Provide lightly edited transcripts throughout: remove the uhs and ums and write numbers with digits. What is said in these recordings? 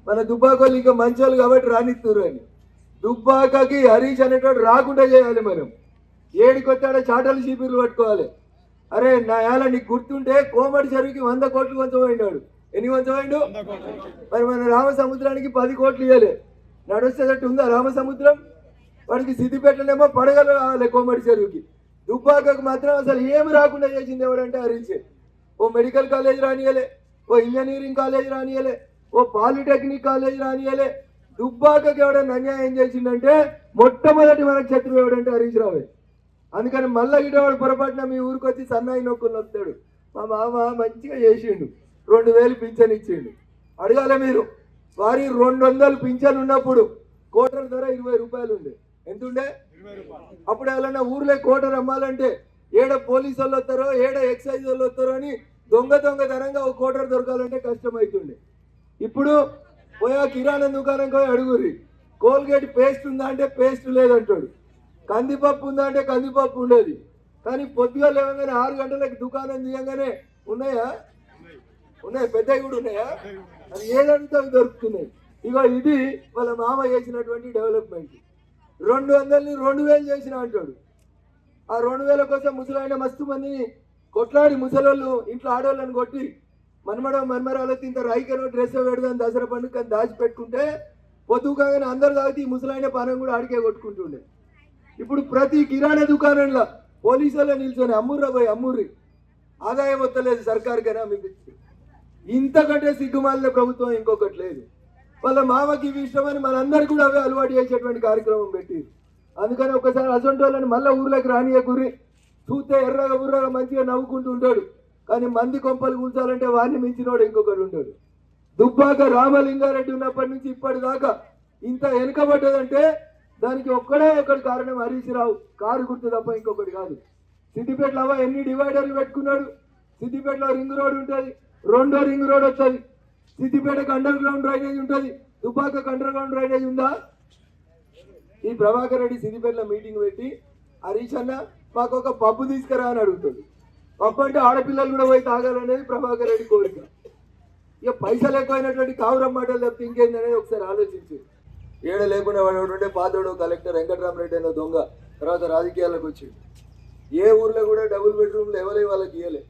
మన దుబ్బాకోళ్ళు ఇంకా మంచోళ్ళు కాబట్టి రానిస్తున్నారు అని. దుబ్బాకకి హరీష్ అనేటోడు రాకుండా చేయాలి. మనం ఏడికొచ్చాడో చాటలు చీపీర్లు పట్టుకోవాలి. అరే నా ఏళ్ళ నీకు గుర్తుంటే కోమటి చెరువుకి 100 కోట్లు వంచబోయినాడు. ఎన్ని వంచబోయిండు? మరి మన రామసముద్రానికి 10 కోట్లు ఇవ్వలే. నడుస్తేటట్టు ఉందా రామసముద్రం? వాడికి సిద్దిపేటనేమో పడగలు కావాలి కోమటి చెరువుకి. దుబ్బాకకు మాత్రం అసలు ఏమి రాకుండా చేసింది ఎవడంటే హరీష్. ఓ మెడికల్ కాలేజ్ రానియలే, ఓ ఇంజనీరింగ్ కాలేజ్ రానియలే, ఓ పాలిటెక్నిక్ కాలేజ్ రానియలే. దుబ్బాకకి ఎవడన్నా అన్యాయం చేసిందంటే మొట్టమొదటి మనకు శత్రువు ఎవడంటే హరీష్ రావే. అందుకని మళ్ళా గిటవాడు పొరపాటున మీ ఊరికి వచ్చి సన్నాయి నొక్కులు వస్తాడు. మా మామ మంచిగా చేసిండు, 2000 పింఛన్ ఇచ్చిండు. అడగాలి మీరు. వారి 200 పింఛన్ ఉన్నప్పుడు కోటర్ ధర 20 రూపాయలు ఉండే. ఎంత ఉండే? అప్పుడు ఎవరన్నా ఊర్లో కోటర్ అమ్మాలంటే ఏడ పోలీసు వాళ్ళు వస్తారో ఏడ ఎక్సైజ్ వాళ్ళు వస్తారో అని దొంగతనంగా ఒక కోటర్ దొరకాలంటే కష్టమవుతుండే. ఇప్పుడు పోయా కిరాణా దుకాణం పోయి అడుగురి, కోల్గేట్ పేస్ట్ ఉందా అంటే పేస్ట్ లేదంటాడు. కందిపప్పు ఉందా అంటే కందిపప్పు ఉండేది. కానీ పొద్దుగా లేవగానే 6 గంటలకు దుకాణం తీయగానే ఉన్నాయా? పెద్దవి కూడా ఉన్నాయా? అది ఏదంటే అవి దొరుకుతున్నాయి. ఇగో ఇది వాళ్ళ మామ చేసినటువంటి డెవలప్మెంట్. 200ని 2000 చేసిన అంటాడు. ఆ 2000 కోసం ముసలాయన మస్తు మందిని కొట్లాడి ముసలోళ్ళు ఇంట్లో ఆడవాళ్ళని కొట్టి మన్మరాలతో ఇంత రైకనో డ్రెస్ పెడదాని దసరా పండుగ దాచిపెట్టుకుంటే పొద్దుగానే అందరు తాగితే ఈ ముసలాయన పానం కూడా ఆడికే కొట్టుకుంటుండే. ఇప్పుడు ప్రతి కిరాణా దుకాణంలో పోలీసులో నిల్చొని అమ్ముర్రి ఆదాయం వస్తలేదు సర్కారుకైనా మీకు. ఇంతకంటే సిగ్గుమాలిన ప్రభుత్వం ఇంకొకటి లేదు. వాళ్ళ మామకి ఇవి ఇష్టమని మనందరికీ కూడా అవే అలవాటు చేసేటువంటి కార్యక్రమం పెట్టి. అందుకని ఒకసారి అసొంటి వాళ్ళని మళ్ళీ ఊర్లోకి రానియకుర్రి. చూస్తే ఎర్రగా బుర్రగా మంచిగా నవ్వుకుంటూ ఉంటాడు. కానీ మంది కొంపలు కూర్చాలంటే వాడిని మించినోడు ఇంకొకటి ఉంటాడు. దుబ్బాక రామలింగారెడ్డి ఉన్నప్పటి నుంచి ఇప్పటిదాకా ఇంత వెనుకబడ్డదంటే దానికి ఒక్కడి కారణం హరీష్ రావు కారు గుర్తు తప్ప ఇంకొకటి కాదు. సిద్దిపేటలో ఎన్ని డివైడర్లు పెట్టుకున్నాడు. సిద్దిపేటలో రింగ్ రోడ్ ఉంటుంది, 2వ రింగ్ రోడ్ వస్తుంది. సిద్దిపేటకు అండర్ గ్రౌండ్ డ్రైనేజ్ ఉంటుంది, దుబ్బాకకు అండర్ గ్రౌండ్ డ్రైనేజ్ ఉందా? ఈ ప్రభాకర్ రెడ్డి సిద్దిపేటలో మీటింగ్ పెట్టి హరీష్ అన్న మాకు ఒక పబ్బు తీసుకురా అని అడుగుతాడు. పబ్బు అంటే ఆడపిల్లలు కూడా పోయి తాగాలనేది ప్రభాకర్ రెడ్డి కోరిక. ఇక పైసలు ఎక్కువైనటువంటి కావురం మాటలు తప్పితే ఇంకేందనేది ఒకసారి ఆలోచించు. ఏడ లేకుండా వాడు ఉంటే పాతోడు కలెక్టర్ వెంకటరామరెడ్డి అనే దొంగ తర్వాత రాజకీయాలకు వచ్చిండు. ఏ ఊర్లో కూడా డబుల్ బెడ్రూమ్లు ఎవరి వాళ్ళకి ఇవ్వలే.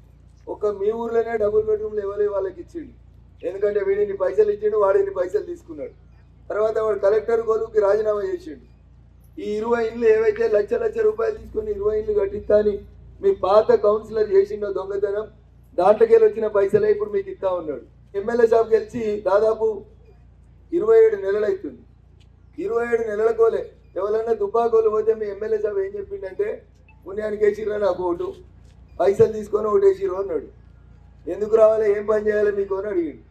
ఒక్క మీ ఊర్లోనే డబుల్ బెడ్రూమ్లు ఎవరి వాళ్ళకి ఇచ్చిండు. ఎందుకంటే వీడిని పైసలు ఇచ్చిండు, వాడిని పైసలు తీసుకున్నాడు. తర్వాత వాడు కలెక్టర్ గోలుకి రాజీనామా చేసిండు. ఈ 20 ఇండ్లు ఏవైతే లక్ష రూపాయలు తీసుకుని 20 ఇండ్లు కట్టిస్తా అని మీ పాత కౌన్సిలర్ చేసిండో దొంగతనం, దాంట్లోకి వచ్చిన పైసలే ఇప్పుడు మీకు ఇస్తా ఉన్నాడు. ఎమ్మెల్యే సాబ్ గెలిచి దాదాపు 27 నెలలు అవుతుంది. 27 నెలల కోలే ఎవరన్నా దుబ్బాకోలు పోతే మీ ఎమ్మెల్యే సాబ్ ఏం చెప్పిండంటే పుణ్యానికి వేసిర్రా నాకు ఓటు, పైసలు తీసుకొని ఓటేసిర్రు అన్నాడు. ఎందుకు రావాలి, ఏం పని చేయాలి మీకు అని అడిగిండు.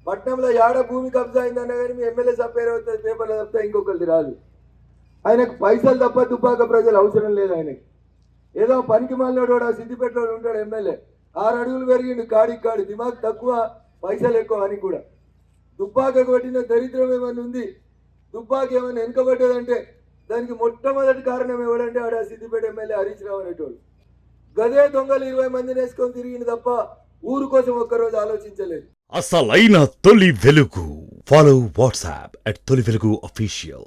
పట్నంలో ఏడ భూమి కబ్జా అయిందన్నా కానీ మీ ఎమ్మెల్యే సాబ్ పేరు అవుతుంది పేపర్లో తప్ప ఇంకొకరిది రాదు. ఆయనకు పైసలు తప్ప దుబ్బాక ప్రజలు అవసరం లేదు. ఆయనకి ఏదో పనికి మాలినోడు సిద్దిపేటలో ఉంటాడు ఎమ్మెల్యే, 6 అడుగులు పెరిగిండు కాడి దిమాగ్ తక్కువ పైసలు ఎక్కువ అని కూడా. దుబ్బాకకు పట్టిన దరిద్రం ఏమైనా ఉంది, దుబ్బాక ఏమైనా వెనుకబడ్డదంటే దానికి మొట్టమొదటి కారణం ఎవడంటే ఆడ సిద్దిపేట ఎమ్మెల్యే హరీష్ రావు అనేటోడు. గదే దొంగలు 20 మందిని వేసుకొని తిరిగింది తప్ప ఊరు కోసం ఒక్కరోజు ఆలోచించలేదు. అసలైన తొలి వెలుగు. ఫాలో వాట్సాప్ @తొలి వెలుగు official.